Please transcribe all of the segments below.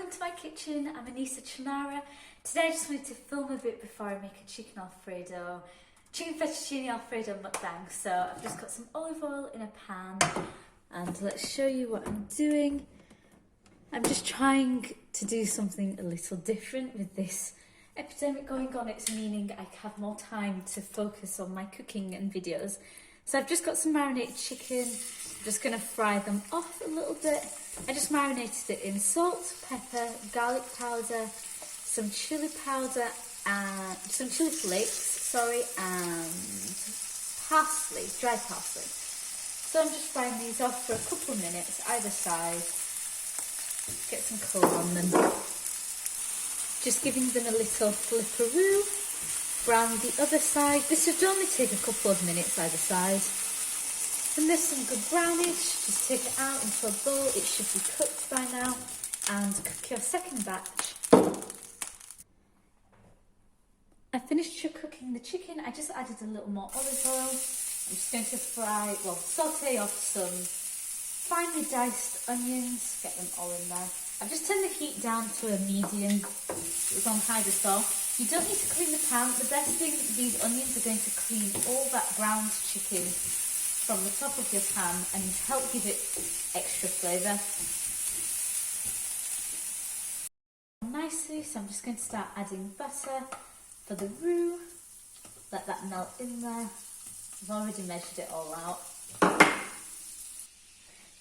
welcome to my kitchen. I'm Anissa Chanara. Today I just wanted to film a bit before I make a chicken fettuccine Alfredo mukbang. So I've just got some olive oil in a pan and let's show you what I'm doing. I'm just trying to do something a little different with this epidemic going on. It's meaning I have more time to focus on my cooking and videos. So I've just got some marinated chicken. I'm just going to fry them off a little bit. I just marinated it in salt, pepper, garlic powder, some chili powder, and some chili flakes, and parsley, dry parsley. So I'm just frying these off for a couple of minutes, either side. Get some colour on them. Just giving them a little flipperoo. Brown the other side. This should only take a couple of minutes either side. When there's some good brownish, just take it out into a bowl. It should be cooked by now. And cook your second batch. I finished cooking the chicken. I just added a little more olive oil. I'm just going to saute off some finely diced onions. Get them all in there. I've just turned the heat down to a medium. It was on high before. You don't need to clean the pan. The best thing, these onions are going to clean all that browned chicken from the top of your pan and help give it extra flavour. Nicely, so I'm just going to start adding butter for the roux. Let that melt in there. I've already measured it all out.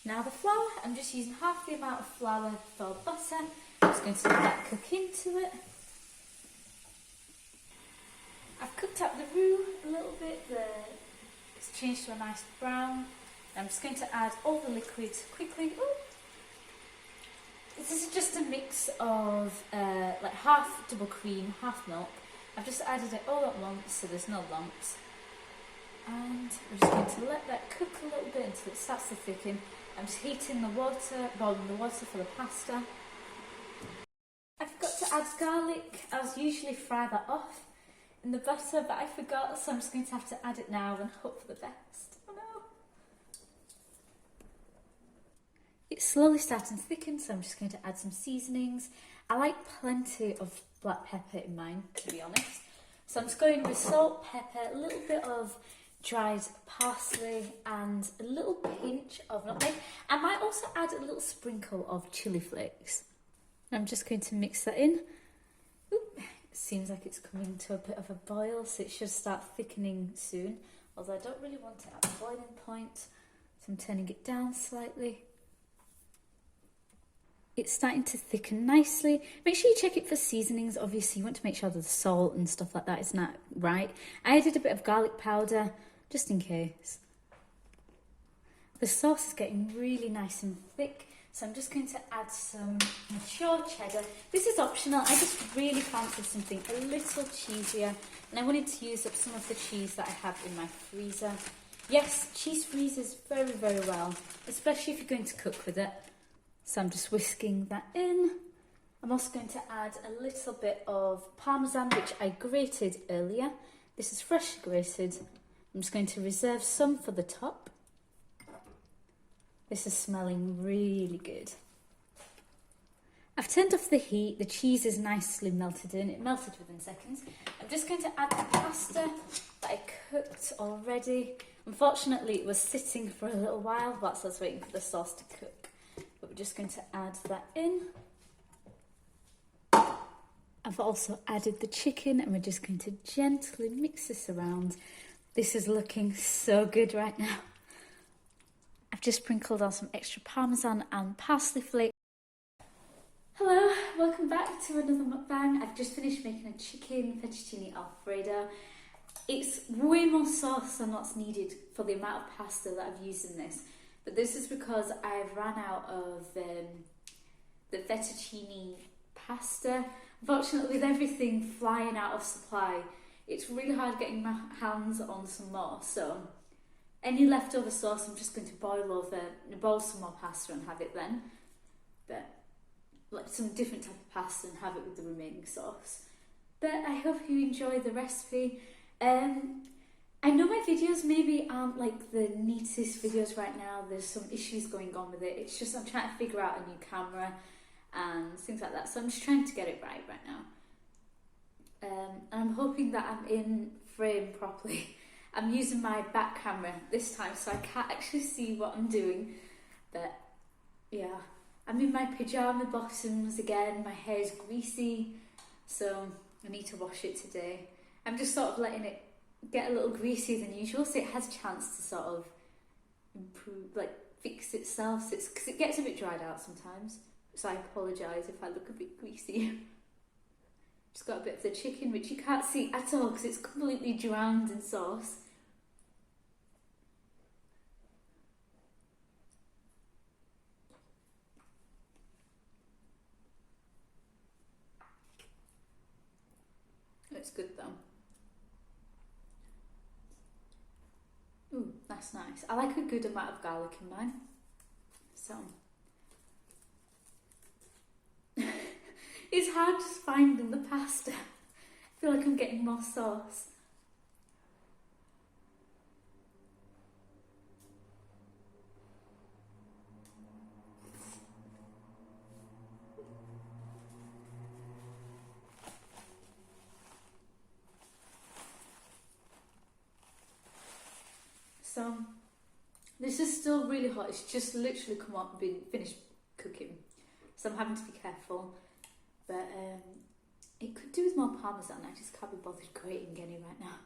Now the flour, I'm just using half the amount of flour for butter. I'm just going to let that cook into it. I've cooked up the roux a little bit. It's changed to a nice brown. I'm just going to add all the liquid quickly. Ooh. This is just a mix of like half double cream, half milk. I've just added it all at once so there's no lumps. And we're just going to let that cook a little bit until it starts to thicken. I'm just heating the water, boiling the water for the pasta. I forgot to add garlic. I was usually fry that off in the butter, but I forgot, so I'm just going to have to add it now and hope for the best. Oh no! It's slowly starting to thicken, so I'm just going to add some seasonings. I like plenty of black pepper in mine, to be honest. So I'm just going with salt, pepper, a little bit of dried parsley and a little pinch of nutmeg. I might also add a little sprinkle of chili flakes. I'm just going to mix that in. Oop. It seems like it's coming to a bit of a boil, so it should start thickening soon. Although I don't really want it at the boiling point, so I'm turning it down slightly. It's starting to thicken nicely. Make sure you check it for seasonings. Obviously, you want to make sure that the salt and stuff like that is not right. I added a bit of garlic powder, just in case. The sauce is getting really nice and thick, so I'm just going to add some mature cheddar. This is optional. I just really fancied something a little cheesier, and I wanted to use up some of the cheese that I have in my freezer. Yes, cheese freezes very, very well, especially if you're going to cook with it. So I'm just whisking that in. I'm also going to add a little bit of parmesan, which I grated earlier. This is freshly grated. I'm just going to reserve some for the top. This is smelling really good. I've turned off the heat. The cheese is nicely melted in. It melted within seconds. I'm just going to add the pasta that I cooked already. Unfortunately, it was sitting for a little while whilst I was waiting for the sauce to cook. But we're just going to add that in. I've also added the chicken and we're just going to gently mix this around. This is looking so good right now. I've just sprinkled on some extra parmesan and parsley flakes. Hello, welcome back to another mukbang. I've just finished making a chicken fettuccine Alfredo. It's way more sauce than what's needed for the amount of pasta that I've used in this. But this is because I've ran out of the fettuccine pasta. Unfortunately, with everything flying out of supply, it's really hard getting my hands on some more. So any leftover sauce, I'm just going to boil some more pasta and have it then. But like some different type of pasta and have it with the remaining sauce. But I hope you enjoy the recipe. I know my videos maybe aren't like the neatest videos right now. There's some issues going on with it. It's just I'm trying to figure out a new camera and things like that. So I'm just trying to get it right now. And I'm hoping that I'm in frame properly. I'm using my back camera this time, so I can't actually see what I'm doing. But yeah, I'm in my pyjama bottoms again. My hair's greasy, so I need to wash it today. I'm just sort of letting it get a little greasier than usual, so it has a chance to sort of improve, like fix itself. So because it gets a bit dried out sometimes. So I apologise if I look a bit greasy. Just got a bit of the chicken, which you can't see at all because it's completely drowned in sauce. It's good though. Ooh, that's nice. I like a good amount of garlic in mine. So it's hard just finding the pasta. I feel like I'm getting more sauce. So this is still really hot. It's just literally come up and been finished cooking. So I'm having to be careful. But it could do with more parmesan. I just can't be bothered grating any right now.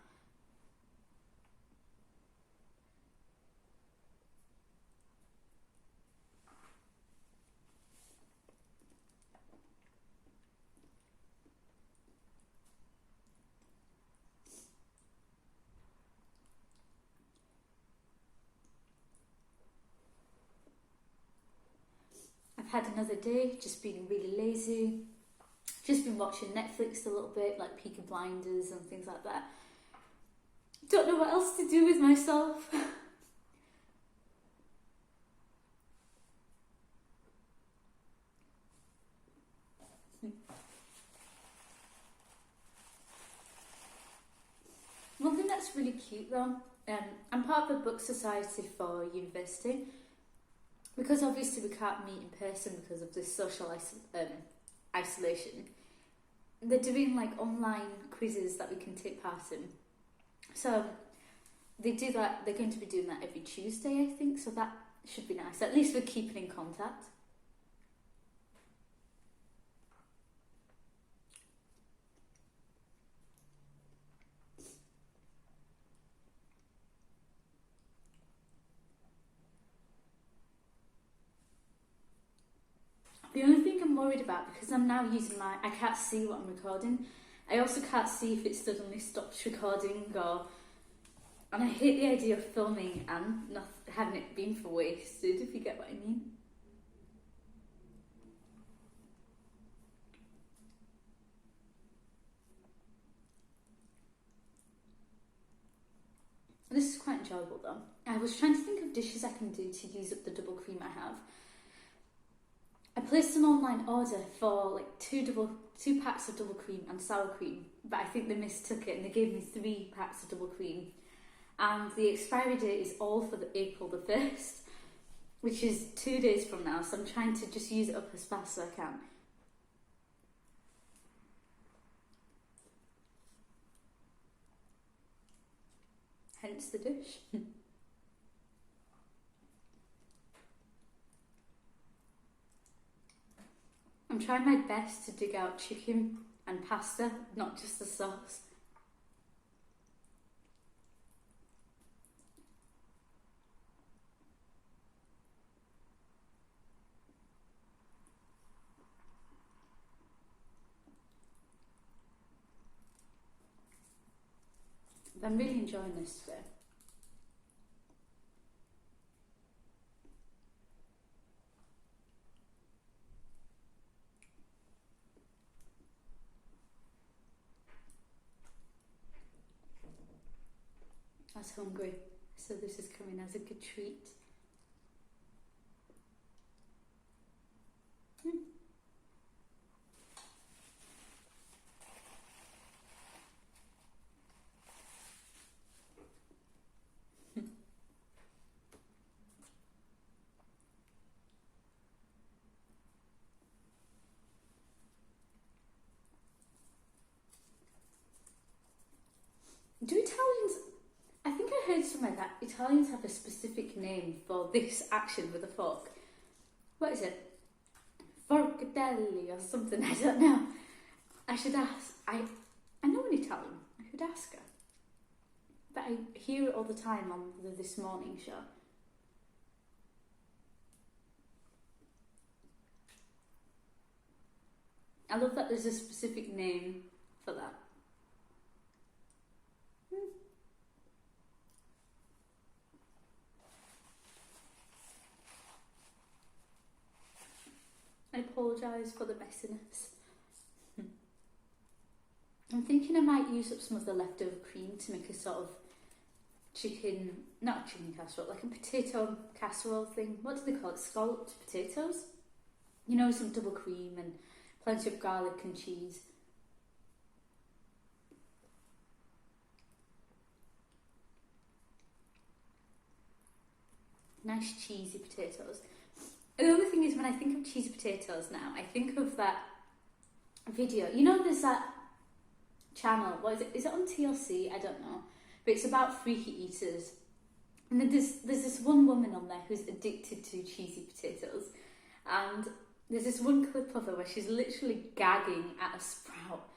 I've had another day, just being really lazy. Just been watching Netflix a little bit, like Peaky Blinders and things like that. Don't know what else to do with myself. One thing that's really cute though, I'm part of a book society for university, because obviously we can't meet in person because of this social isolation. They're doing like online quizzes that we can take part in. So they do that, they're going to be doing that every Tuesday, I think, so that should be nice. At least we're keeping in contact. The only thing I'm worried about, because I'm now using I can't see what I'm recording. I also can't see if it suddenly stops recording and I hate the idea of filming and not having it been for wasted, if you get what I mean. This is quite enjoyable though. I was trying to think of dishes I can do to use up the double cream I have. I placed an online order for like two packs of double cream and sour cream, but I think they mistook it and they gave me 3 packs of double cream. And the expiry date is all for April the 1st, which is 2 days from now, so I'm trying to just use it up as fast as I can. Hence the dish. I'm trying my best to dig out chicken and pasta, not just the sauce. I'm really enjoying this today. I was hungry, so this is coming as a good treat. Do Italians, I think I heard somewhere that Italians have a specific name for this action with a fork. What is it? Forcatelli or something, I don't know. I should ask. I know an Italian, I could ask her. But I hear it all the time on the This Morning show. I love that there's a specific name for that. I apologise for the messiness. I'm thinking I might use up some of the leftover cream to make a sort of chicken, not a chicken casserole, like a potato casserole thing. What do they call it? Scalloped potatoes? You know, some double cream and plenty of garlic and cheese. Nice cheesy potatoes. The other thing is, when I think of cheesy potatoes now, I think of that video. You know, there's that channel, what is it? Is it on TLC? I don't know. But it's about freaky eaters. And then there's this one woman on there who's addicted to cheesy potatoes. And there's this one clip of her where she's literally gagging at a sprout.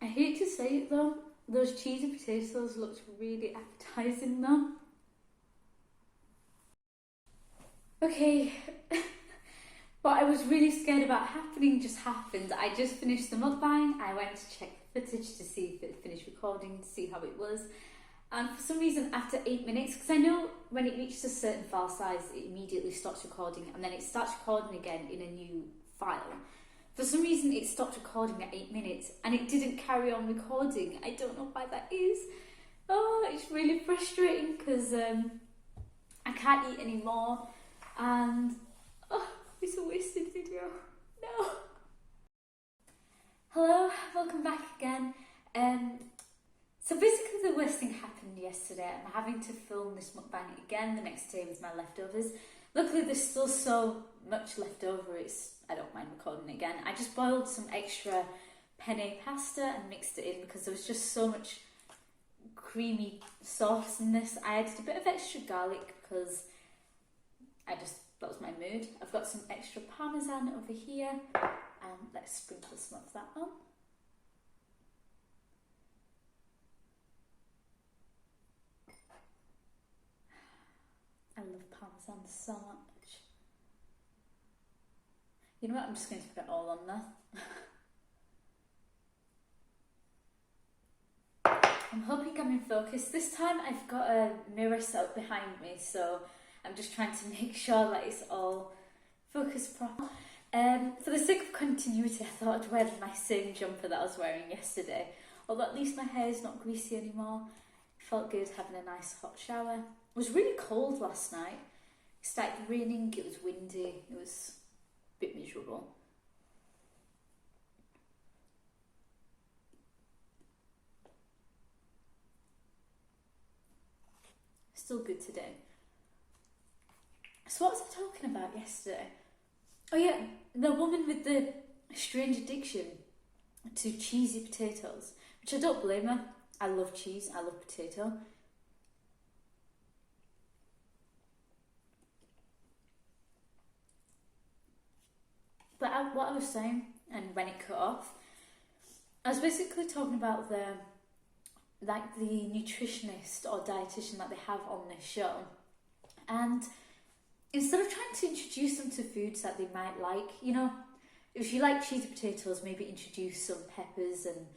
I hate to say it though, those cheesy potatoes looked really appetizing though. Okay, what I was really scared about happening just happened. I just finished the mukbang. I went to check the footage to see if it finished recording, to see how it was. And for some reason, after 8 minutes, because I know when it reaches a certain file size, it immediately stops recording, and then it starts recording again in a new file. For some reason, it stopped recording at 8 minutes, and it didn't carry on recording. I don't know why that is. Oh, it's really frustrating, because I can't eat anymore, and oh, it's a wasted video. No. Hello, welcome back again. So basically the worst thing happened yesterday. I'm having to film this mukbang again the next day with my leftovers. Luckily there's still so much left over, I don't mind recording it again. I just boiled some extra penne pasta and mixed it in because there was just so much creamy sauce in this. I added a bit of extra garlic because that was my mood. I've got some extra parmesan over here. Let's sprinkle some of that on. I love parmesan so much. You know what, I'm just going to put it all on there. I'm hoping I'm in focus. This time I've got a mirror set up behind me, so I'm just trying to make sure that it's all focused properly. For the sake of continuity, I thought I'd wear my same jumper that I was wearing yesterday. Although at least my hair is not greasy anymore. It felt good having a nice hot shower. It was really cold last night. It started raining, it was windy, it was a bit miserable. Still good today. So what was I talking about yesterday? Oh yeah, the woman with the strange addiction to cheesy potatoes, which I don't blame her. I love cheese, I love potato. But what I was saying, and when it cut off, I was basically talking about the nutritionist or dietitian that they have on this show. And instead of trying to introduce them to foods that they might like, you know, if you like cheesy potatoes, maybe introduce some peppers and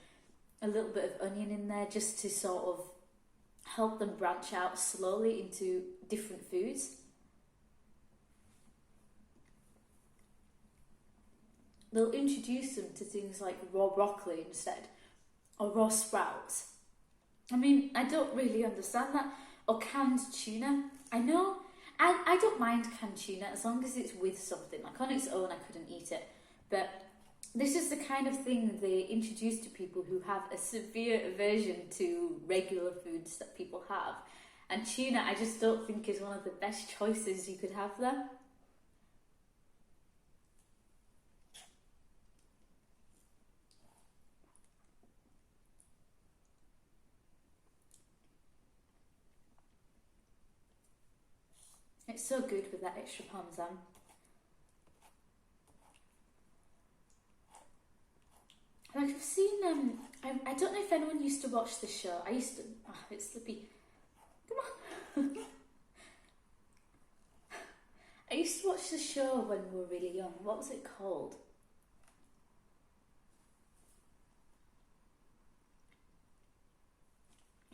a little bit of onion in there just to sort of help them branch out slowly into different foods. They'll introduce them to things like raw broccoli instead, or raw sprouts. I mean, I don't really understand that. Or canned tuna. I know, I don't mind canned tuna as long as it's with something. Like on its own, I couldn't eat it. But this is the kind of thing they introduce to people who have a severe aversion to regular foods that people have. And tuna, I just don't think is one of the best choices you could have there. It's so good with that extra parmesan. Like I've seen, I don't know if anyone used to watch the show. I used to, it's slippy. Come on. I used to watch the show when we were really young. What was it called?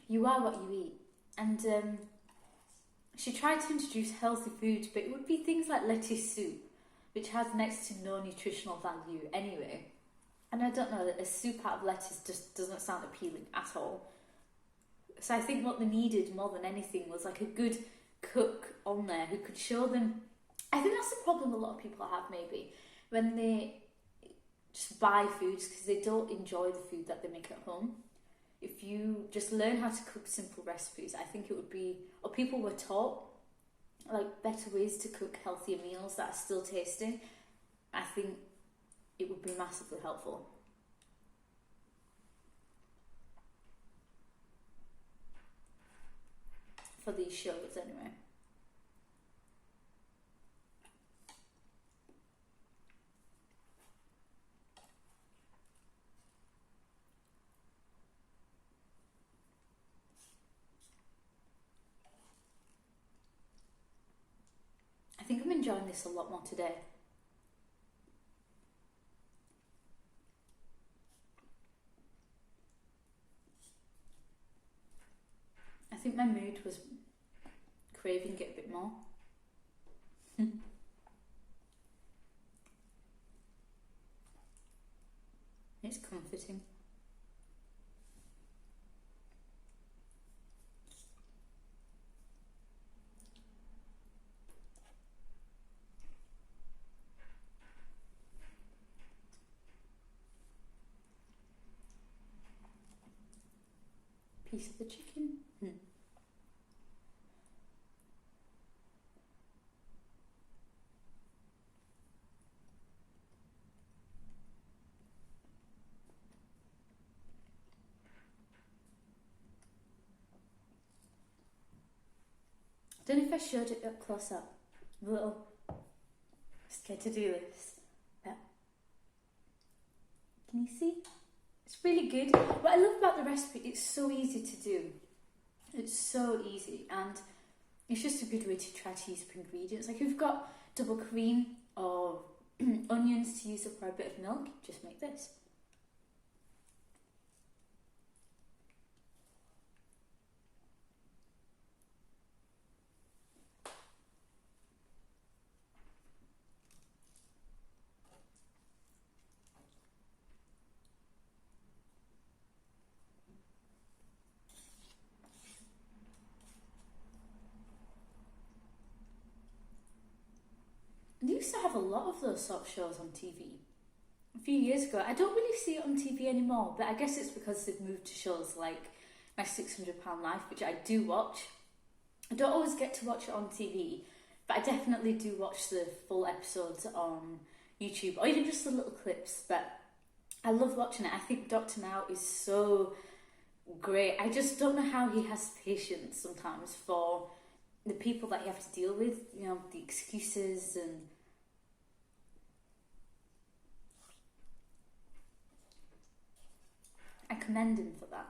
You Are What You Eat. And she tried to introduce healthy foods, but it would be things like lettuce soup, which has next to no nutritional value anyway. And I don't know, a soup out of lettuce just doesn't sound appealing at all. So I think what they needed more than anything was like a good cook on there who could show them. I think that's the problem a lot of people have maybe when they just buy foods because they don't enjoy the food that they make at home. If you just learn how to cook simple recipes, I think it would be, or people were taught like better ways to cook healthier meals that are still tasty, I think it would be massively helpful. For these shows anyway. I think I'm enjoying this a lot more today. I think my mood was craving it a bit more. It's comforting. Piece of the chicken. I don't know if I showed it up close up. I'm a little scared to do this. But can you see? It's really good. What I love about the recipe, it's so easy to do. It's so easy, and it's just a good way to try to use up ingredients. Like if you've got double cream or onions to use up for a bit of milk, just make this. They used to have a lot of those sort of shows on TV a few years ago. I don't really see it on TV anymore, but I guess it's because they've moved to shows like My £600 Life, which I do watch. I don't always get to watch it on TV, but I definitely do watch the full episodes on YouTube, or even just the little clips. But I love watching it. I think Dr. Now is so great. I just don't know how he has patience sometimes for the people that you have to deal with, you know, the excuses, and I commend him for that.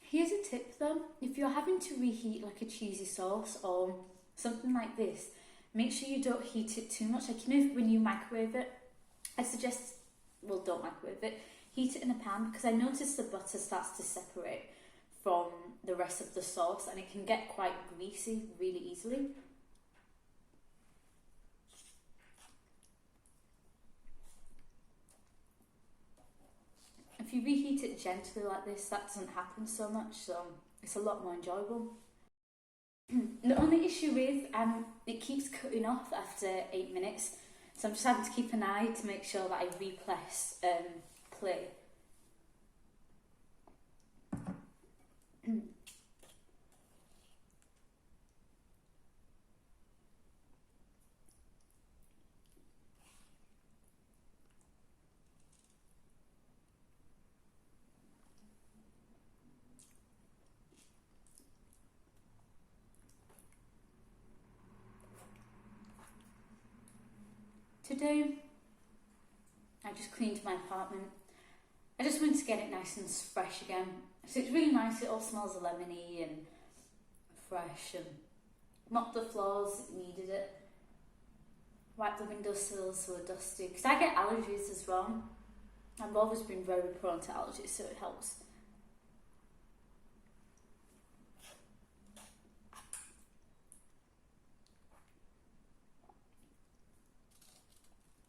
Here's a tip though, if you're having to reheat like a cheesy sauce or something like this, make sure you don't heat it too much. Like, you know, when you microwave it, I suggest, well, don't microwave it, heat it in a pan, because I noticed the butter starts to separate from the rest of the sauce and it can get quite greasy really easily. If you reheat it gently like this, that doesn't happen so much, so it's a lot more enjoyable. The only issue is it keeps cutting off after 8 minutes, so I'm just having to keep an eye to make sure that I repress play. today I just cleaned my apartment. I just wanted to get it nice and fresh again. So it's really nice, it all smells lemony and fresh, and mopped the floors, it needed it. Wiped the windowsills so they're dusty, because I get allergies as well. I've always been very prone to allergies, so it helps.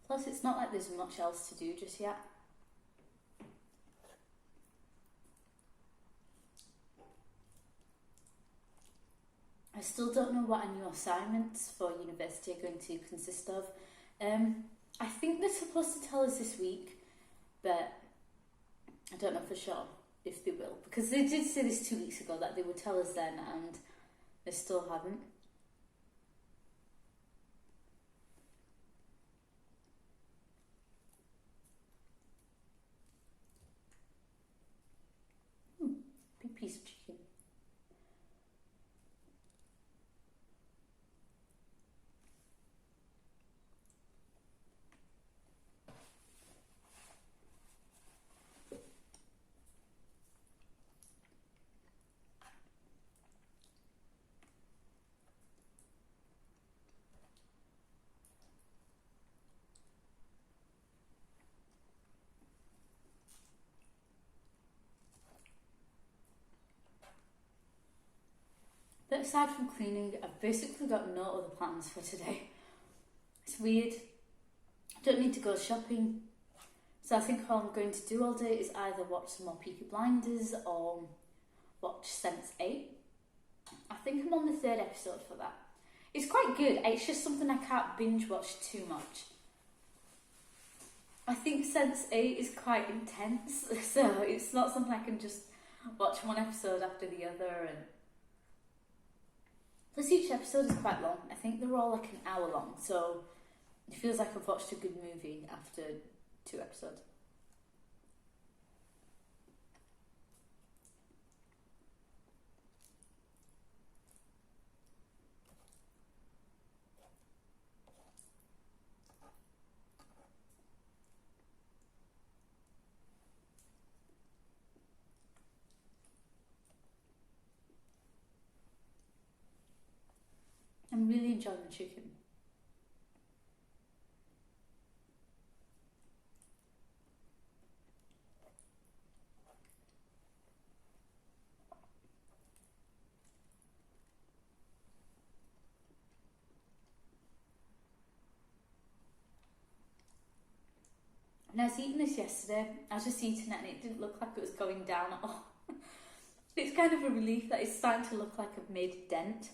Plus, it's not like there's much else to do just yet. I still don't know what our new assignments for university are going to consist of. I think they're supposed to tell us this week, but I don't know for sure if they will, because they did say this 2 weeks ago that they would tell us then, and they still haven't. Big piece of chicken. But aside from cleaning, I've basically got no other plans for today. It's weird. I don't need to go shopping. So I think all I'm going to do all day is either watch some more Peaky Blinders or watch Sense8. I think I'm on the 3rd episode for that. It's quite good. It's just something I can't binge watch too much. I think Sense8 is quite intense, so it's not something I can just watch one episode after the other. And plus each episode is quite long. I think they're all like an hour long, so it feels like I've watched a good movie after 2 episodes. I'm really enjoying the chicken. When I was eating this yesterday, I was just eating it and it didn't look like it was going down at all. It's kind of a relief that it's starting to look like I've made a dent.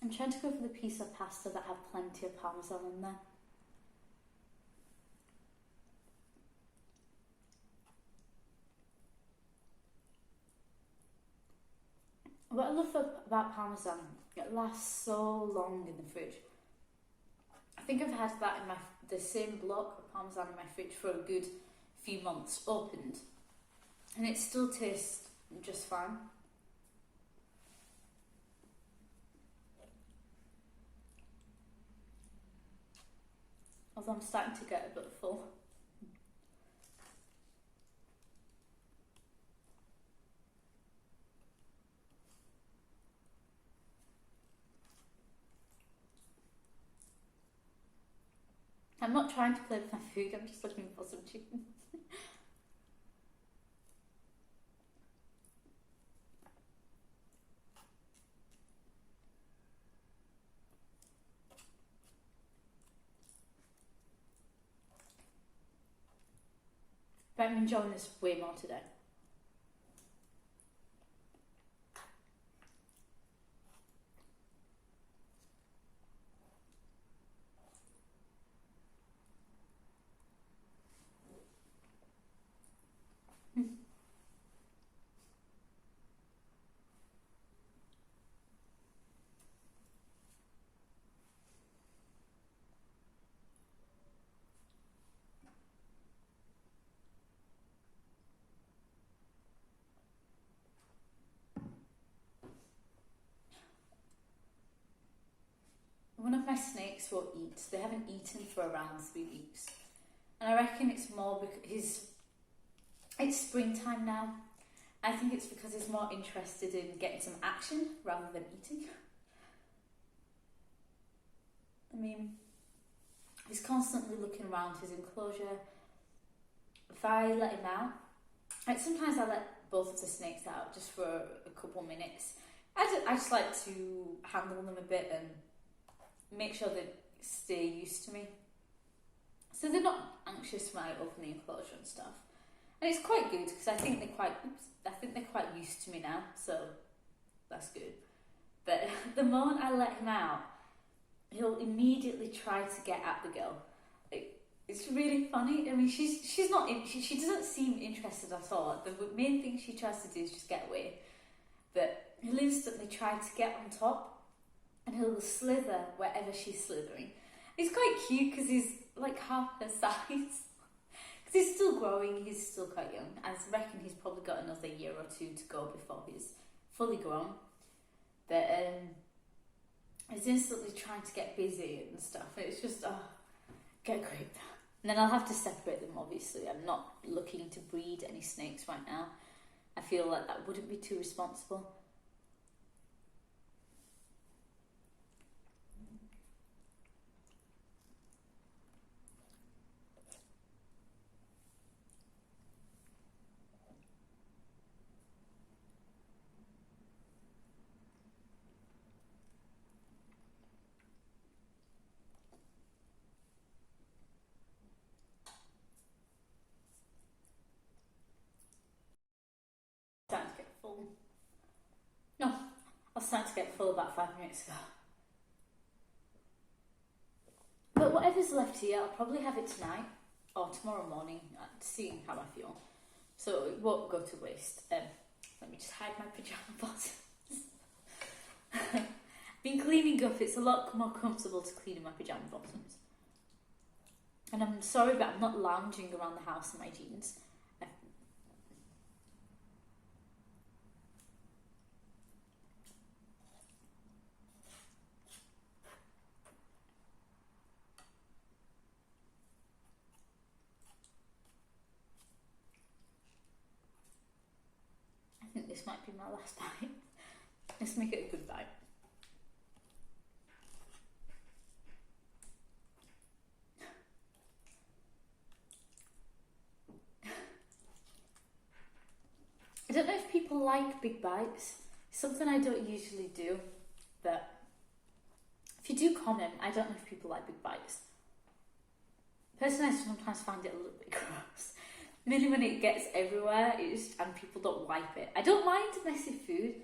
I'm trying to go for the piece of pasta that have plenty of parmesan in there. What I love about parmesan, it lasts so long in the fridge. I think I've had that in the same block of parmesan in my fridge for a good few months, opened, and it still tastes just fine. Although I'm starting to get a bit full. I'm not trying to play with my food, I'm just looking for some chicken. But I'm enjoying this way more today. snakes won't eat. They haven't eaten for around 3 weeks. And I reckon it's more because it's springtime now. I think it's because he's more interested in getting some action rather than eating. I mean, he's constantly looking around his enclosure. If I let him out, like sometimes I let both of the snakes out just for a couple minutes. I just like to handle them a bit and make sure they stay used to me. So they're not anxious when I open the enclosure and stuff. And it's quite good because I think they're quite used to me now, so that's good. But the moment I let him out, he'll immediately try to get at the girl. It's really funny. I mean, she doesn't seem interested at all. The main thing she tries to do is just get away. But he'll instantly try to get on top, and he'll slither wherever she's slithering. It's quite cute because he's like half her size. Because he's still growing, he's still quite young. I reckon he's probably got another year or 2 to go before he's fully grown. But he's instantly trying to get busy and stuff. It's just, get great. And then I'll have to separate them, obviously. I'm not looking to breed any snakes right now. I feel like that wouldn't be too responsible. Starting to get full. No, I was starting to get full about 5 minutes ago. But whatever's left here, I'll probably have it tonight or tomorrow morning, seeing how I feel. So it won't go to waste. Let me just hide my pyjama bottoms. Been cleaning up, it's a lot more comfortable to clean in my pyjama bottoms. And I'm sorry, but I'm not lounging around the house in my jeans. I think this might be my last bite. Let's make it a good bite. I don't know if people like big bites. It's something I don't usually do, but if you do comment, I don't know if people like big bites. Personally, I sometimes find it a little bit gross. Mainly when it gets everywhere and people don't wipe it. I don't mind messy food.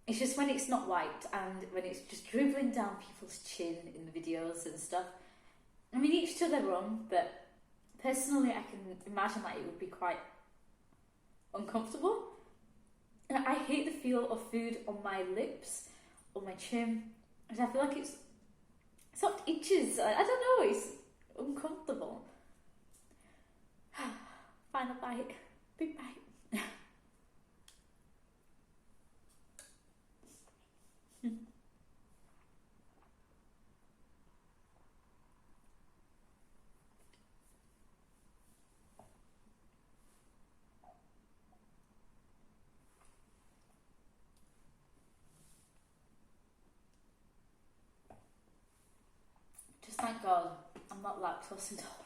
It's just when it's not wiped and when it's just dribbling down people's chin in the videos and stuff. I mean, each to their own, but personally, I can imagine that it would be quite uncomfortable. And I hate the feel of food on my lips, on my chin, and I feel like it's sort of itches. I don't know, it's uncomfortable. Final bite, big bite. Just thank God I'm not lactose intolerant.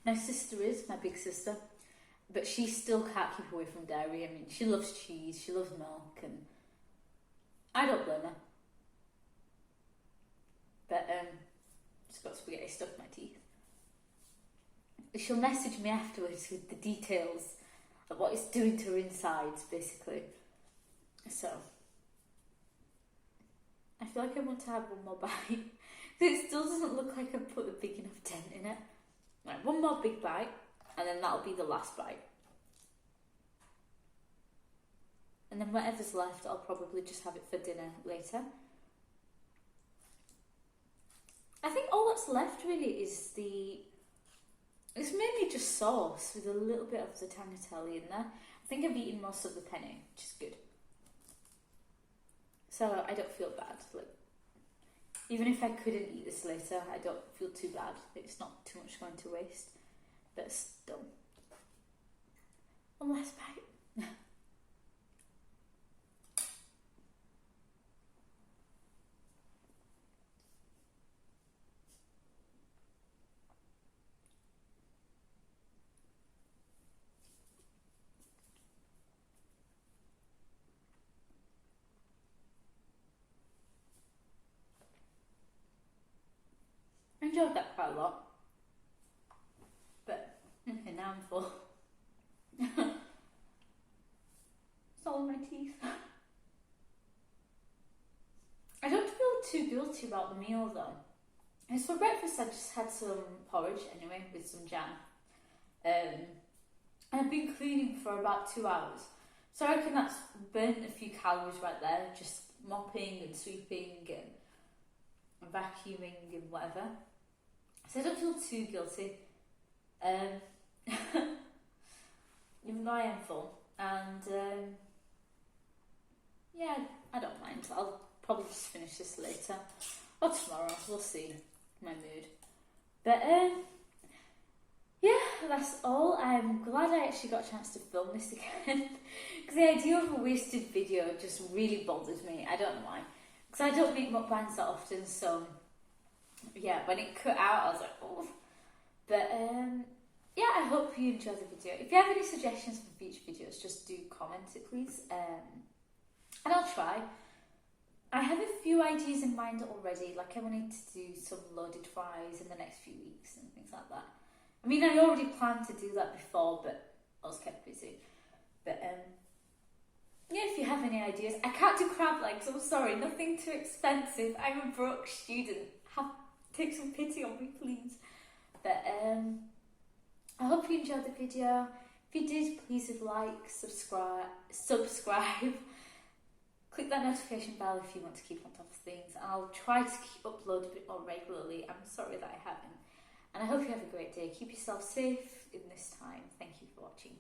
My sister is, my big sister, but she still can't keep away from dairy. I mean, she loves cheese, she loves milk, and I don't blame her. But she's got spaghetti stuck in my teeth. She'll message me afterwards with the details of what it's doing to her insides, basically. So I feel like I want to have one more bite. It still doesn't look like I put a big enough dent in it. Right, one more big bite, and then that'll be the last bite. And then whatever's left, I'll probably just have it for dinner later. I think all that's left really is it's mainly just sauce with a little bit of the tagliatelle in there. I think I've eaten most of the penne, which is good. So I don't feel bad. Like, even if I couldn't eat this later, I don't feel too bad. It's not too much going to waste. But still, one last bite. I enjoyed that quite a lot. But, okay, now I'm full. It's all in my teeth. I don't feel too guilty about the meal though. And for breakfast I just had some porridge anyway with some jam. And I've been cleaning for about 2 hours. So I reckon that's burnt a few calories right there, just mopping and sweeping and vacuuming and whatever. So I don't feel too guilty. Even though I am full. And yeah, I don't mind. I'll probably just finish this later. Or tomorrow, we'll see my mood. But yeah, that's all. I'm glad I actually got a chance to film this again. Because the idea of a wasted video just really bothered me. I don't know why. Because I don't make mukbangs that often, so yeah, when it cut out, I was like, oh. But yeah, I hope you enjoyed the video. If you have any suggestions for future videos, just do comment it, please. And I'll try. I have a few ideas in mind already. Like, I wanted to do some loaded fries in the next few weeks and things like that. I mean, I already planned to do that before, but I was kept busy. But yeah, if you have any ideas. I can't do crab legs, I'm sorry, nothing too expensive. I'm a broke student. Take some pity on me, please. But I hope you enjoyed the video. If you did, please like, subscribe. Click that notification bell if you want to keep on top of things. And I'll try to upload a bit more regularly. I'm sorry that I haven't. And I hope you have a great day. Keep yourself safe in this time. Thank you for watching.